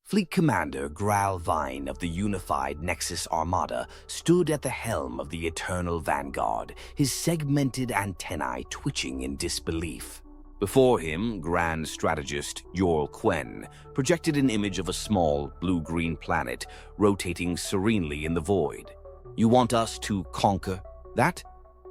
Fleet Commander Growl Vine of the Unified Nexus Armada stood at the helm of the Eternal Vanguard, his segmented antennae twitching in disbelief. Before him, Grand Strategist Yor Quen projected an image of a small, blue-green planet rotating serenely in the void. "You want us to conquer that?"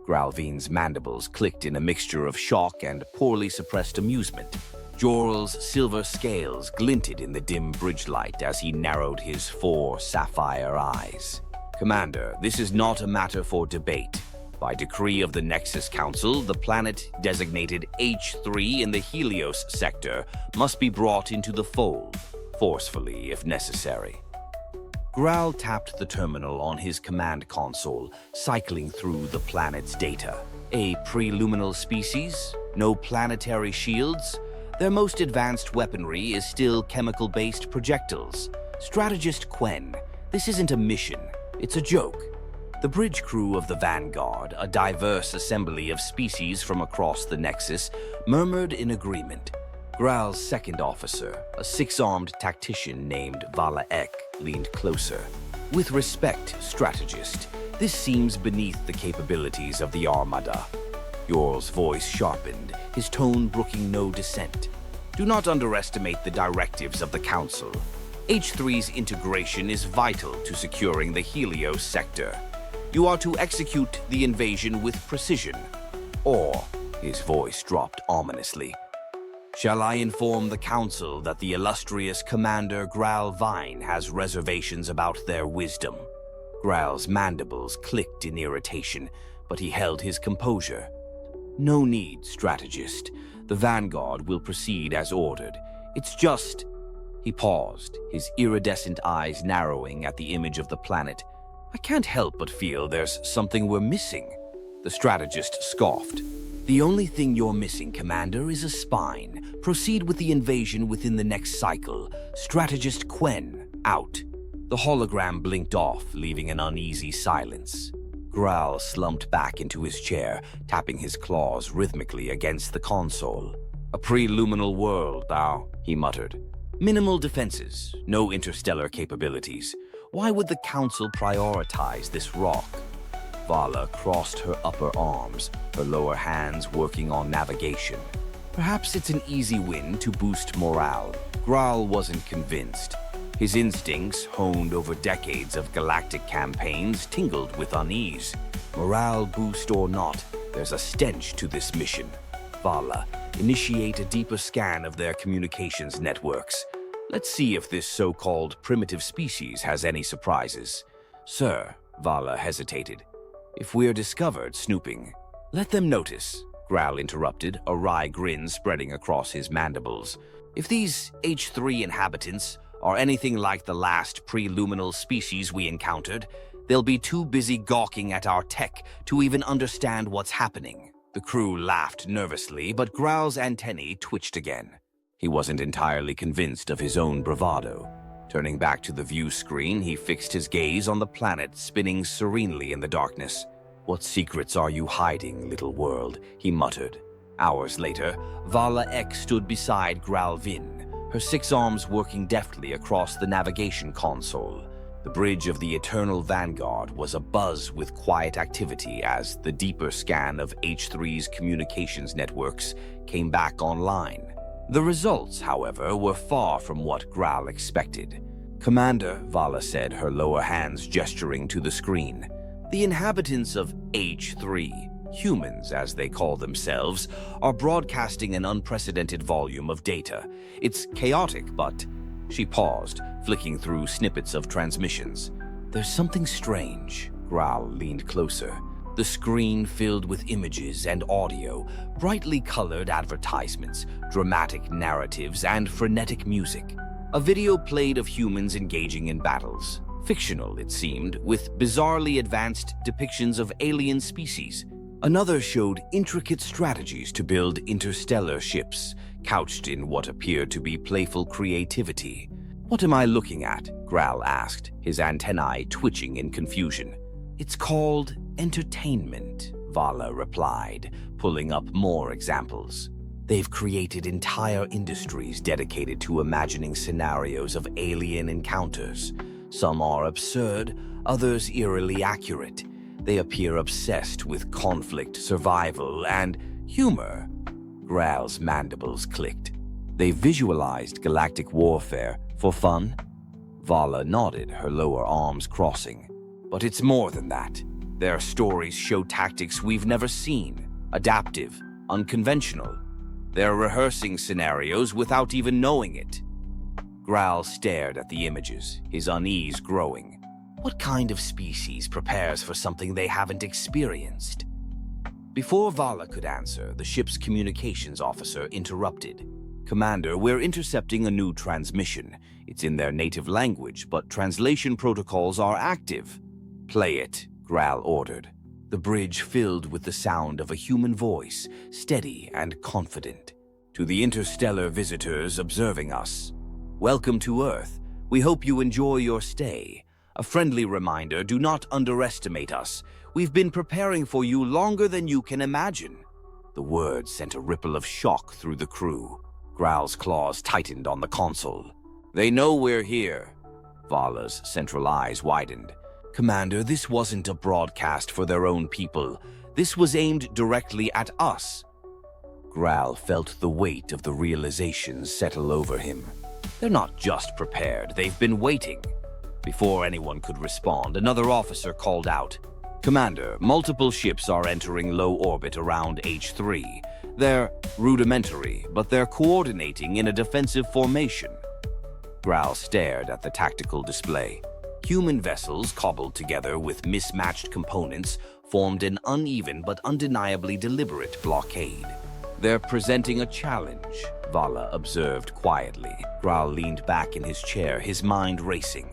Growl Vine's mandibles clicked in a mixture of shock and poorly suppressed amusement. Jorl's silver scales glinted in the dim bridge light as he narrowed his 4 sapphire eyes. "Commander, this is not a matter for debate. By decree of the Nexus Council, the planet designated H3 in the Helios sector must be brought into the fold, forcefully if necessary." Growl tapped the terminal on his command console, cycling through the planet's data. A preluminal species? No planetary shields? Their most advanced weaponry is still chemical-based projectiles. Strategist Quen, this isn't a mission, it's a joke. The bridge crew of the Vanguard, a diverse assembly of species from across the Nexus, murmured in agreement. Growl's second officer, a 6-armed tactician named Vala Ek, leaned closer. "With respect, strategist, this seems beneath the capabilities of the Armada." Yor's voice sharpened, his tone brooking no dissent. "Do not underestimate the directives of the Council. H3's integration is vital to securing the Helios sector. You are to execute the invasion with precision. Or," his voice dropped ominously, "shall I inform the Council that the illustrious Commander Growl Vine has reservations about their wisdom?" Growl's mandibles clicked in irritation, but he held his composure. "No need, strategist. The Vanguard will proceed as ordered. It's just—" He paused, his iridescent eyes narrowing at the image of the planet. "I can't help but feel there's something we're missing." The strategist scoffed. "The only thing you're missing, Commander, is a spine. Proceed with the invasion within the next cycle. Strategist Quen, out." The hologram blinked off, leaving an uneasy silence. Growl slumped back into his chair, tapping his claws rhythmically against the console. "A preluminal world, thou," he muttered. "Minimal defenses, no interstellar capabilities. Why would the Council prioritize this rock?" Vala crossed her upper arms, her lower hands working on navigation. "Perhaps it's an easy win to boost morale." Growl wasn't convinced. His instincts, honed over decades of galactic campaigns, tingled with unease. Morale boost or not, there's a stench to this mission. Vala, initiate a deeper scan of their communications networks. Let's see if this so-called primitive species has any surprises. "Sir," Vala hesitated, "if we're discovered snooping—" "Let them notice," Growl interrupted, a wry grin spreading across his mandibles. "If these H3 inhabitants are anything like the last preluminal species we encountered, they'll be too busy gawking at our tech to even understand what's happening." The crew laughed nervously, but Growl's antennae twitched again. He wasn't entirely convinced of his own bravado. Turning back to the view screen, he fixed his gaze on the planet spinning serenely in the darkness. "What secrets are you hiding, little world?" he muttered. Hours later, Vala Ek stood beside Growl Vine, her 6 arms working deftly across the navigation console. The bridge of the Eternal Vanguard was abuzz with quiet activity as the deeper scan of H3's communications networks came back online. The results, however, were far from what Growl expected. "Commander," Vala said, her lower hands gesturing to the screen, "the inhabitants of H3, humans as they call themselves, are broadcasting an unprecedented volume of data. It's chaotic, but—" She paused, flicking through snippets of transmissions. "There's something strange." Growl leaned closer. The screen filled with images and audio, brightly colored advertisements, dramatic narratives, and frenetic music. A video played of humans engaging in battles. Fictional, it seemed, with bizarrely advanced depictions of alien species. Another showed intricate strategies to build interstellar ships, couched in what appeared to be playful creativity. "What am I looking at?" Growl asked, his antennae twitching in confusion. "It's called entertainment," Vala replied, pulling up more examples. They've created entire industries dedicated to imagining scenarios of alien encounters. Some are absurd, others eerily accurate. They appear obsessed with conflict, survival, and humor. Growl's mandibles clicked. They visualized galactic warfare for fun? Vala nodded, her lower arms crossing. But it's more than that. Their stories show tactics we've never seen, adaptive, unconventional. They're rehearsing scenarios without even knowing it. Growl stared at the images, his unease growing. What kind of species prepares for something they haven't experienced? Before Vala could answer, the ship's communications officer interrupted. "Commander, we're intercepting a new transmission. It's in their native language, but translation protocols are active." "Play it," Growl ordered. The bridge filled with the sound of a human voice, steady and confident. "To the interstellar visitors observing us, welcome to Earth. We hope you enjoy your stay. A friendly reminder, do not underestimate us. We've been preparing for you longer than you can imagine." The words sent a ripple of shock through the crew. Growl's claws tightened on the console. "They know we're here." Vala's central eyes widened. "Commander, this wasn't a broadcast for their own people. This was aimed directly at us." Growl felt the weight of the realization settle over him. They're not just prepared, they've been waiting. Before anyone could respond, another officer called out, "Commander, multiple ships are entering low orbit around H3. They're rudimentary, but they're coordinating in a defensive formation." Growl stared at the tactical display. Human vessels, cobbled together with mismatched components, formed an uneven but undeniably deliberate blockade. "They're presenting a challenge," Vala observed quietly. Growl leaned back in his chair, his mind racing.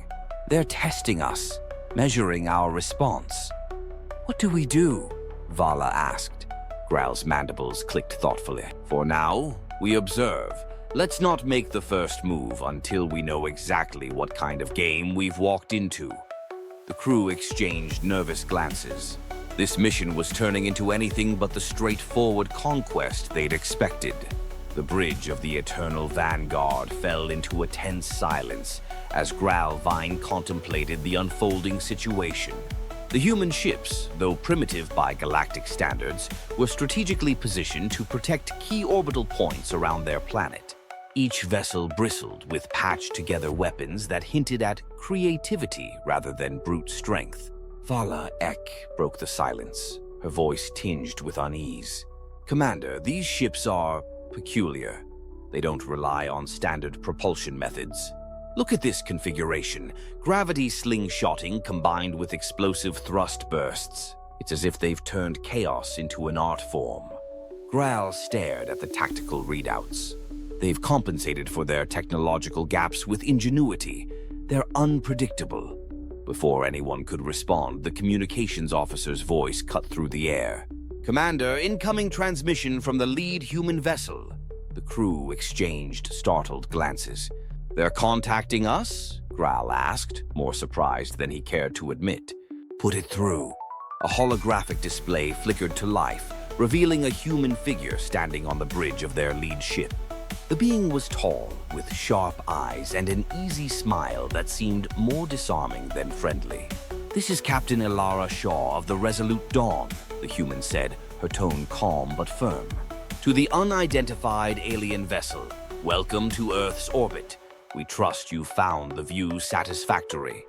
"They're testing us, measuring our response." "What do we do?" Vala asked. Growl's mandibles clicked thoughtfully. "For now, we observe. Let's not make the first move until we know exactly what kind of game we've walked into." The crew exchanged nervous glances. This mission was turning into anything but the straightforward conquest they'd expected. The bridge of the Eternal Vanguard fell into a tense silence as Growl Vine contemplated the unfolding situation. The human ships, though primitive by galactic standards, were strategically positioned to protect key orbital points around their planet. Each vessel bristled with patched-together weapons that hinted at creativity rather than brute strength. Vala Ek broke the silence, her voice tinged with unease. "Commander, these ships are peculiar. They don't rely on standard propulsion methods. Look at this configuration, gravity slingshotting combined with explosive thrust bursts. It's as if they've turned chaos into an art form." Growl stared at the tactical readouts. They've compensated for their technological gaps with ingenuity. They're unpredictable. Before anyone could respond, the communications officer's voice cut through the air. "Commander, incoming transmission from the lead human vessel." The crew exchanged startled glances. "They're contacting us?" Growl asked, more surprised than he cared to admit. "Put it through." A holographic display flickered to life, revealing a human figure standing on the bridge of their lead ship. The being was tall, with sharp eyes and an easy smile that seemed more disarming than friendly. "This is Captain Elara Shaw of the Resolute Dawn," the human said, her tone calm but firm. "To the unidentified alien vessel, welcome to Earth's orbit. We trust you found the view satisfactory."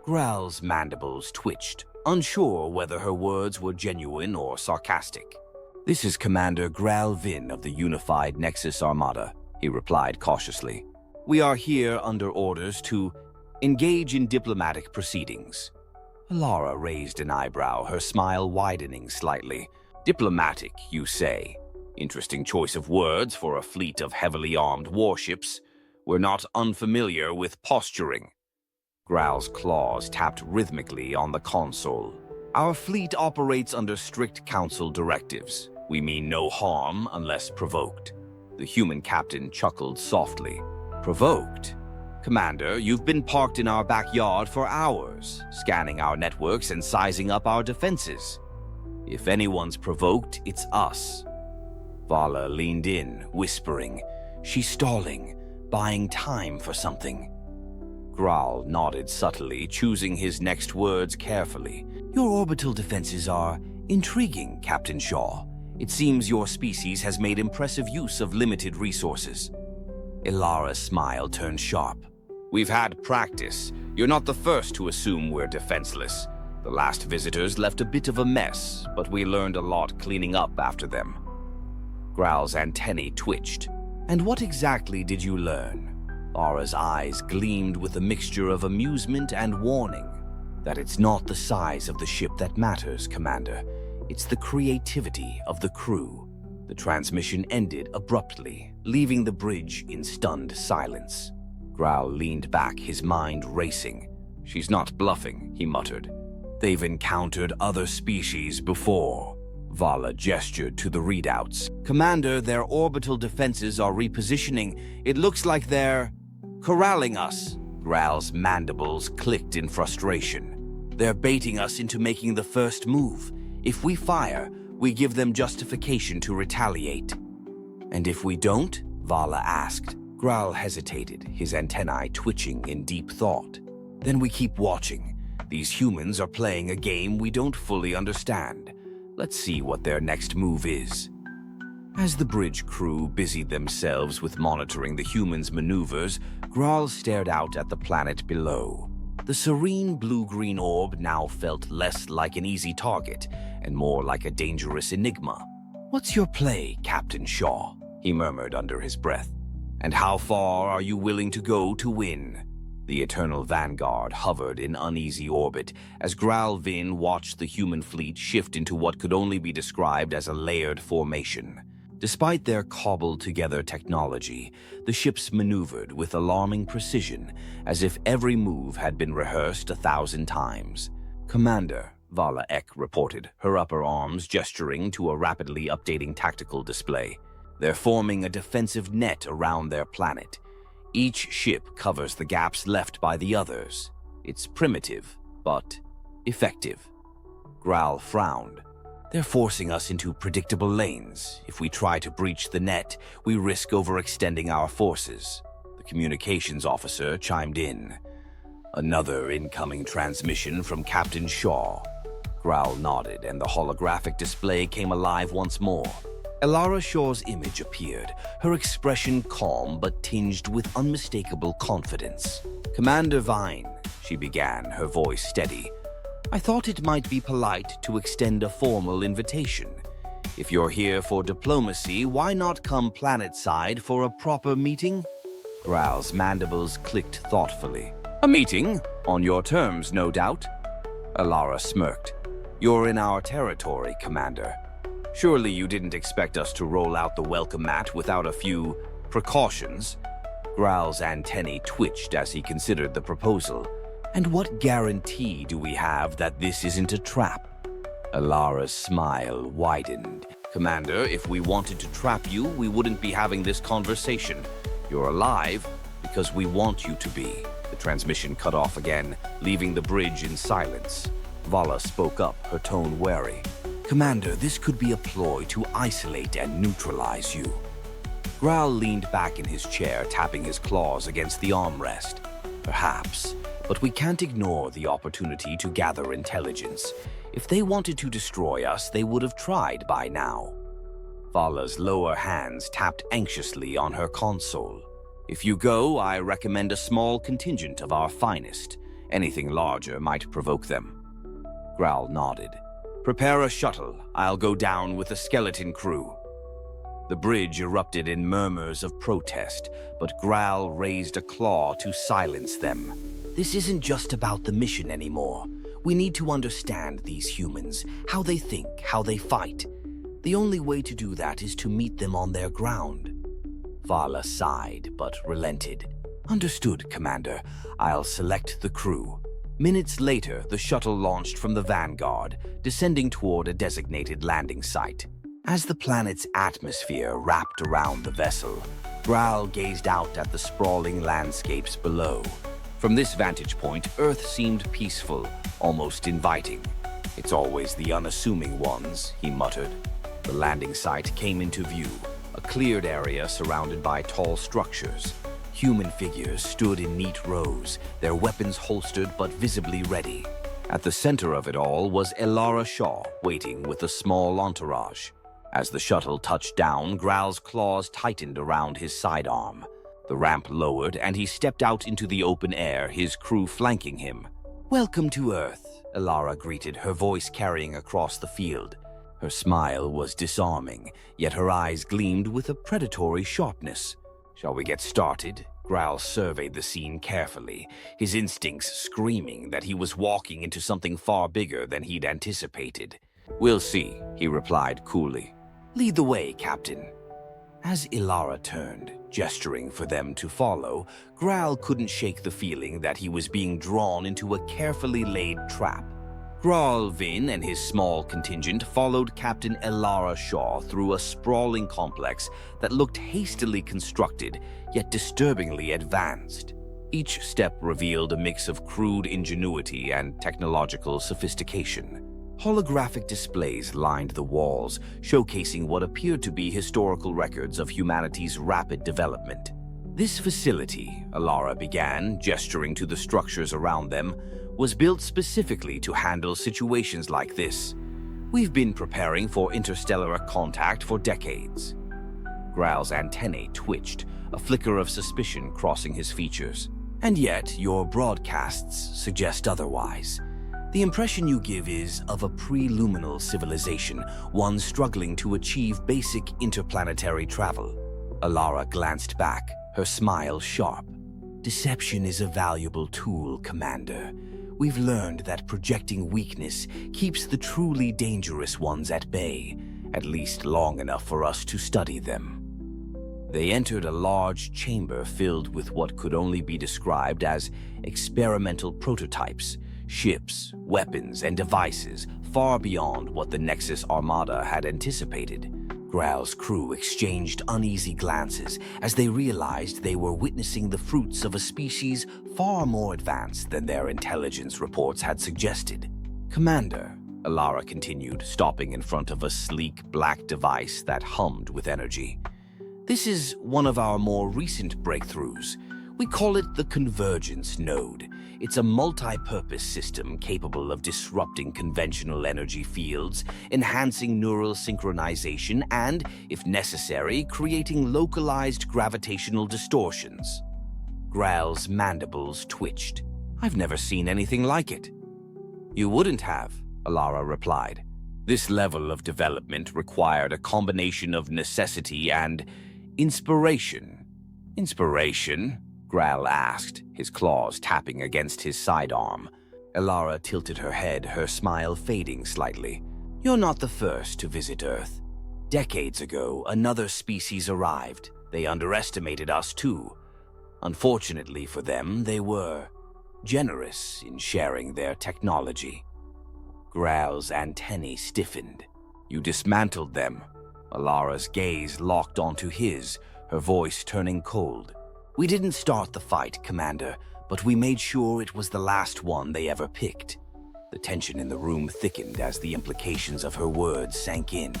Growl's mandibles twitched, unsure whether her words were genuine or sarcastic. "This is Commander Growl Vine of the Unified Nexus Armada," he replied cautiously. "We are here under orders to engage in diplomatic proceedings." Lara raised an eyebrow, her smile widening slightly. "Diplomatic, you say? Interesting choice of words for a fleet of heavily armed warships. We're not unfamiliar with posturing." Growl's claws tapped rhythmically on the console. "Our fleet operates under strict council directives. We mean no harm unless provoked." The human captain chuckled softly. "Provoked? Commander, you've been parked in our backyard for hours, scanning our networks and sizing up our defenses. If anyone's provoked, it's us." Vala leaned in, whispering. She's stalling, buying time for something. Growl nodded subtly, choosing his next words carefully. Your orbital defenses are intriguing, Captain Shaw. It seems your species has made impressive use of limited resources. Ilara's smile turned sharp. We've had practice. You're not the first to assume we're defenseless. The last visitors left a bit of a mess, but we learned a lot cleaning up after them. Growl's antennae twitched. And what exactly did you learn? Vara's eyes gleamed with a mixture of amusement and warning. That it's not the size of the ship that matters, Commander. It's the creativity of the crew. The transmission ended abruptly, leaving the bridge in stunned silence. Growl leaned back, his mind racing. She's not bluffing, he muttered. They've encountered other species before. Vala gestured to the readouts. Commander, their orbital defenses are repositioning. It looks like they're corralling us. Growl's mandibles clicked in frustration. They're baiting us into making the first move. If we fire, we give them justification to retaliate. And if we don't? Vala asked. Growl hesitated, his antennae twitching in deep thought. Then we keep watching. These humans are playing a game we don't fully understand. Let's see what their next move is. As the bridge crew busied themselves with monitoring the humans' maneuvers, Growl stared out at the planet below. The serene blue-green orb now felt less like an easy target and more like a dangerous enigma. What's your play, Captain Shaw? He murmured under his breath. And how far are you willing to go to win? The Eternal Vanguard hovered in uneasy orbit as Growl Vine watched the human fleet shift into what could only be described as a layered formation. Despite their cobbled-together technology, the ships maneuvered with alarming precision, as if every move had been rehearsed 1,000 times. Commander, Vala Ek reported, her upper arms gesturing to a rapidly updating tactical display. They're forming a defensive net around their planet. Each ship covers the gaps left by the others. It's primitive, but effective. Growl frowned. They're forcing us into predictable lanes. If we try to breach the net, we risk overextending our forces. The communications officer chimed in. Another incoming transmission from Captain Shaw. Growl nodded, and the holographic display came alive once more. Ilara Shaw's image appeared, her expression calm but tinged with unmistakable confidence. Commander Vine, she began, her voice steady. I thought it might be polite to extend a formal invitation. If you're here for diplomacy, why not come planet-side for a proper meeting? Growl's mandibles clicked thoughtfully. A meeting? On your terms, no doubt. Ilara smirked. You're in our territory, Commander. Surely you didn't expect us to roll out the welcome mat without a few precautions? Growl's antennae twitched as he considered the proposal. And what guarantee do we have that this isn't a trap? Ilara's smile widened. Commander, if we wanted to trap you, we wouldn't be having this conversation. You're alive because we want you to be. The transmission cut off again, leaving the bridge in silence. Vala spoke up, her tone wary. Commander, this could be a ploy to isolate and neutralize you. Growl leaned back in his chair, tapping his claws against the armrest. Perhaps, but we can't ignore the opportunity to gather intelligence. If they wanted to destroy us, they would have tried by now. Vala's lower hands tapped anxiously on her console. If you go, I recommend a small contingent of our finest. Anything larger might provoke them. Growl nodded. Prepare a shuttle. I'll go down with the skeleton crew. The bridge erupted in murmurs of protest, but Growl raised a claw to silence them. This isn't just about the mission anymore. We need to understand these humans, how they think, how they fight. The only way to do that is to meet them on their ground. Vala sighed, but relented. Understood, Commander. I'll select the crew. Minutes later, the shuttle launched from the Vanguard, descending toward a designated landing site. As the planet's atmosphere wrapped around the vessel, Growl gazed out at the sprawling landscapes below. From this vantage point, Earth seemed peaceful, almost inviting. It's always the unassuming ones, he muttered. The landing site came into view, a cleared area surrounded by tall structures. Human figures stood in neat rows, their weapons holstered but visibly ready. At the center of it all was Elara Shaw, waiting with a small entourage. As the shuttle touched down, Growl's claws tightened around his sidearm. The ramp lowered, and he stepped out into the open air, his crew flanking him. "Welcome to Earth," Elara greeted, her voice carrying across the field. Her smile was disarming, yet her eyes gleamed with a predatory sharpness. "Shall we get started?" Growl surveyed the scene carefully, his instincts screaming that he was walking into something far bigger than he'd anticipated. "We'll see," he replied coolly. "Lead the way, Captain." As Elara turned, gesturing for them to follow, Growl couldn't shake the feeling that he was being drawn into a carefully laid trap. Growl Vine and his small contingent followed Captain Elara Shaw through a sprawling complex that looked hastily constructed, yet disturbingly advanced. Each step revealed a mix of crude ingenuity and technological sophistication. Holographic displays lined the walls, showcasing what appeared to be historical records of humanity's rapid development. This facility, Elara began, gesturing to the structures around them, was built specifically to handle situations like this. "We've been preparing for interstellar contact for decades." Growl's antennae twitched, a flicker of suspicion crossing his features. "And yet, your broadcasts suggest otherwise. The impression you give is of a pre-luminal civilization, one struggling to achieve basic interplanetary travel." Elara glanced back, her smile sharp. "Deception is a valuable tool, Commander. We've learned that projecting weakness keeps the truly dangerous ones at bay, at least long enough for us to study them." They entered a large chamber filled with what could only be described as experimental prototypes, ships, weapons, and devices far beyond what the Nexus Armada had anticipated. Growl's crew exchanged uneasy glances as they realized they were witnessing the fruits of a species far more advanced than their intelligence reports had suggested. "Commander," Elara continued, stopping in front of a sleek black device that hummed with energy. "This is one of our more recent breakthroughs. We call it the Convergence Node. It's a multi-purpose system capable of disrupting conventional energy fields, enhancing neural synchronization, and, if necessary, creating localized gravitational distortions." Growl's mandibles twitched. "I've never seen anything like it." "You wouldn't have," Elara replied. "This level of development required a combination of necessity and inspiration." "Inspiration?" Growl asked, his claws tapping against his sidearm. Elara tilted her head, her smile fading slightly. "You're not the first to visit Earth. Decades ago, another species arrived. They underestimated us too. Unfortunately for them, they were generous in sharing their technology." Growl's antennae stiffened. "You dismantled them." Alara's gaze locked onto his, her voice turning cold. "We didn't start the fight, Commander, but we made sure it was the last one they ever picked." The tension in the room thickened as the implications of her words sank in.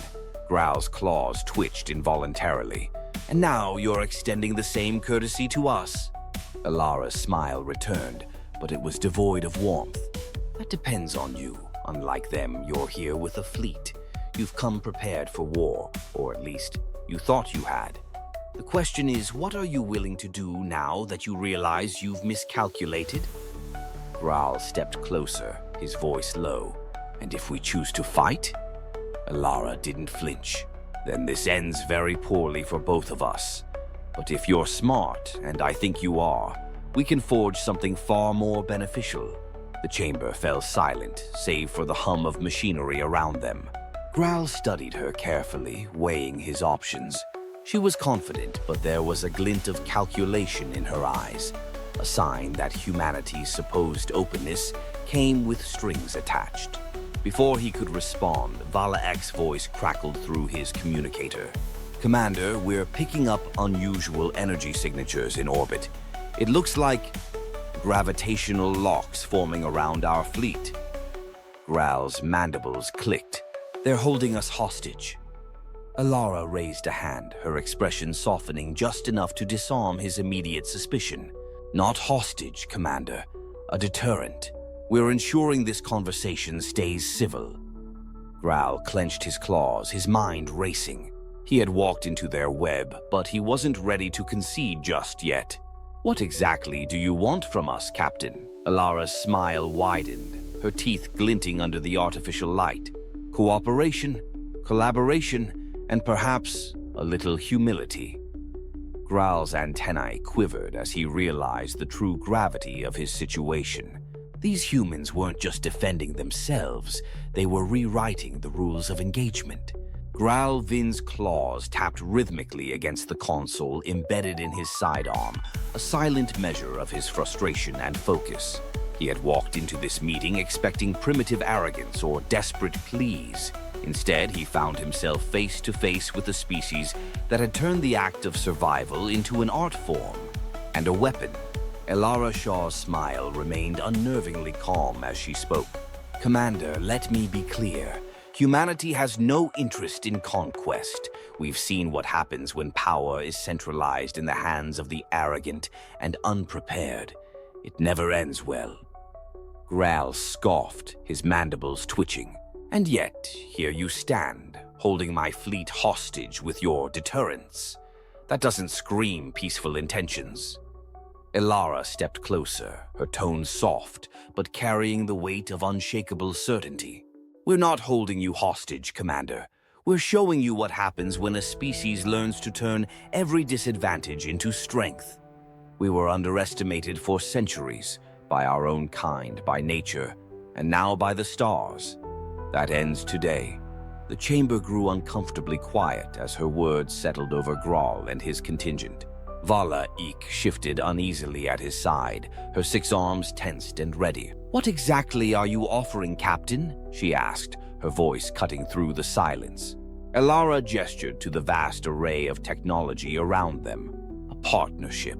Growl's claws twitched involuntarily. "And now you're extending the same courtesy to us." Elara's smile returned, but it was devoid of warmth. "That depends on you. Unlike them, you're here with a fleet. You've come prepared for war, or at least you thought you had. The question is, what are you willing to do now that you realize you've miscalculated?" Growl stepped closer, his voice low. "And if we choose to fight?" Elara didn't flinch. "Then this ends very poorly for both of us. But if you're smart, and I think you are, we can forge something far more beneficial." The chamber fell silent, save for the hum of machinery around them. Growl studied her carefully, weighing his options. She was confident, but there was a glint of calculation in her eyes, a sign that humanity's supposed openness came with strings attached. Before he could respond, Vala X's voice crackled through his communicator. "Commander, we're picking up unusual energy signatures in orbit. It looks like gravitational locks forming around our fleet." Growl's mandibles clicked. "They're holding us hostage." Alara raised a hand, her expression softening just enough to disarm his immediate suspicion. Not hostage, Commander. A deterrent. We're ensuring this conversation stays civil. Growl clenched his claws, his mind racing. He had walked into their web, but he wasn't ready to concede just yet. What exactly do you want from us, Captain? Alara's smile widened, her teeth glinting under the artificial light. Cooperation, collaboration, and perhaps a little humility. Growl's antennae quivered as he realized the true gravity of his situation. These humans weren't just defending themselves, they were rewriting the rules of engagement. Growl Vine's claws tapped rhythmically against the console embedded in his sidearm, a silent measure of his frustration and focus. He had walked into this meeting expecting primitive arrogance or desperate pleas. Instead, he found himself face to face with a species that had turned the act of survival into an art form and a weapon. Elara Shaw's smile remained unnervingly calm as she spoke. Commander, let me be clear. Humanity has no interest in conquest. We've seen what happens when power is centralized in the hands of the arrogant and unprepared. It never ends well. Growl scoffed, his mandibles twitching. And yet, here you stand, holding my fleet hostage with your deterrence. That doesn't scream peaceful intentions. Elara stepped closer, her tone soft, but carrying the weight of unshakable certainty. We're not holding you hostage, Commander. We're showing you what happens when a species learns to turn every disadvantage into strength. We were underestimated for centuries, by our own kind, by nature, and now by the stars. That ends today. The chamber grew uncomfortably quiet as her words settled over Growl and his contingent. Vala Eek shifted uneasily at his side, her 6 arms tensed and ready. What exactly are you offering, Captain? She asked, her voice cutting through the silence. Elara gestured to the vast array of technology around them. A partnership.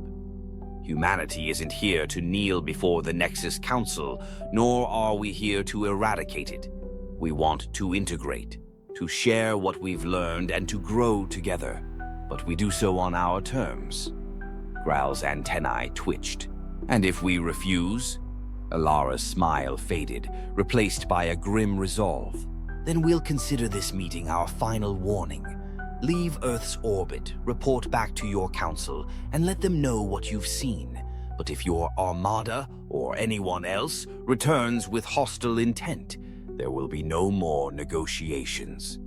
Humanity isn't here to kneel before the Nexus Council, nor are we here to eradicate it. We want to integrate, to share what we've learned and to grow together, but we do so on our terms. Growl's antennae twitched. And if we refuse? Alara's smile faded, replaced by a grim resolve. Then we'll consider this meeting our final warning. Leave Earth's orbit, report back to your council, and let them know what you've seen. But if your Armada, or anyone else, returns with hostile intent, there will be no more negotiations.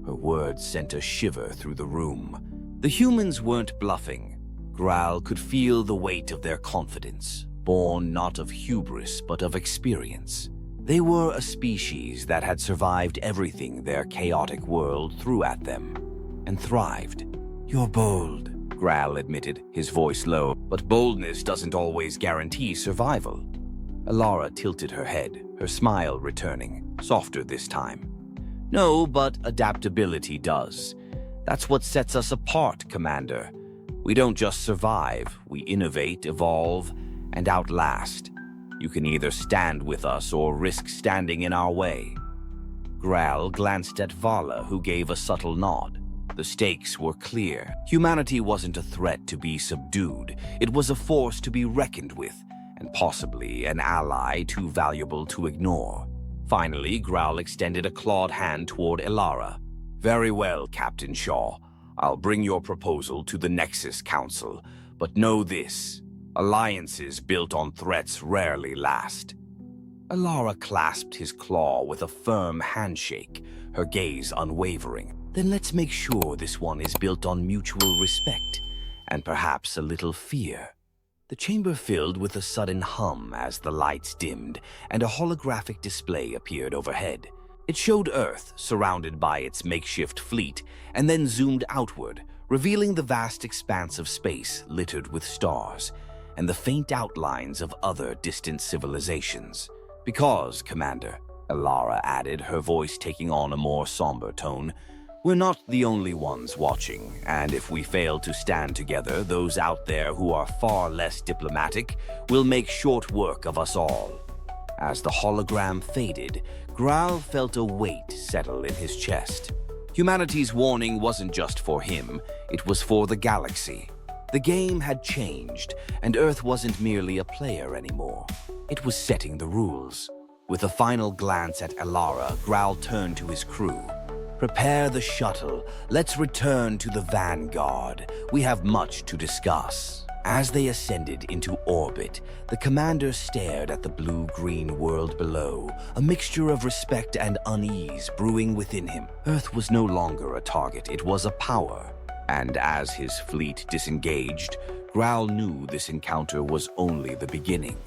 Her words sent a shiver through the room. The humans weren't bluffing. Growl could feel the weight of their confidence, born not of hubris but of experience. They were a species that had survived everything their chaotic world threw at them, and thrived. You're bold, Growl admitted, his voice low, but boldness doesn't always guarantee survival. Alara tilted her head, her smile returning, softer this time. No, but adaptability does. That's what sets us apart, Commander. We don't just survive, we innovate, evolve, and outlast. You can either stand with us or risk standing in our way. Growl glanced at Vala, who gave a subtle nod. The stakes were clear. Humanity wasn't a threat to be subdued. It was a force to be reckoned with, and possibly an ally too valuable to ignore. Finally, Growl extended a clawed hand toward Elara. Very well, Captain Shaw. I'll bring your proposal to the Nexus Council, but know this. Alliances built on threats rarely last. Elara clasped his claw with a firm handshake, her gaze unwavering. Then let's make sure this one is built on mutual respect, and perhaps a little fear. The chamber filled with a sudden hum as the lights dimmed, and a holographic display appeared overhead. It showed Earth, surrounded by its makeshift fleet, and then zoomed outward, revealing the vast expanse of space littered with stars, and the faint outlines of other distant civilizations. Because, Commander, Elara added, her voice taking on a more somber tone, we're not the only ones watching, and if we fail to stand together, those out there who are far less diplomatic will make short work of us all. As the hologram faded, Growl felt a weight settle in his chest. Humanity's warning wasn't just for him, it was for the galaxy. The game had changed, and Earth wasn't merely a player anymore. It was setting the rules. With a final glance at Alara, Growl turned to his crew. "Prepare the shuttle. Let's return to the Vanguard. We have much to discuss." As they ascended into orbit, the commander stared at the blue-green world below, a mixture of respect and unease brewing within him. Earth was no longer a target, it was a power. And as his fleet disengaged, Growl knew this encounter was only the beginning.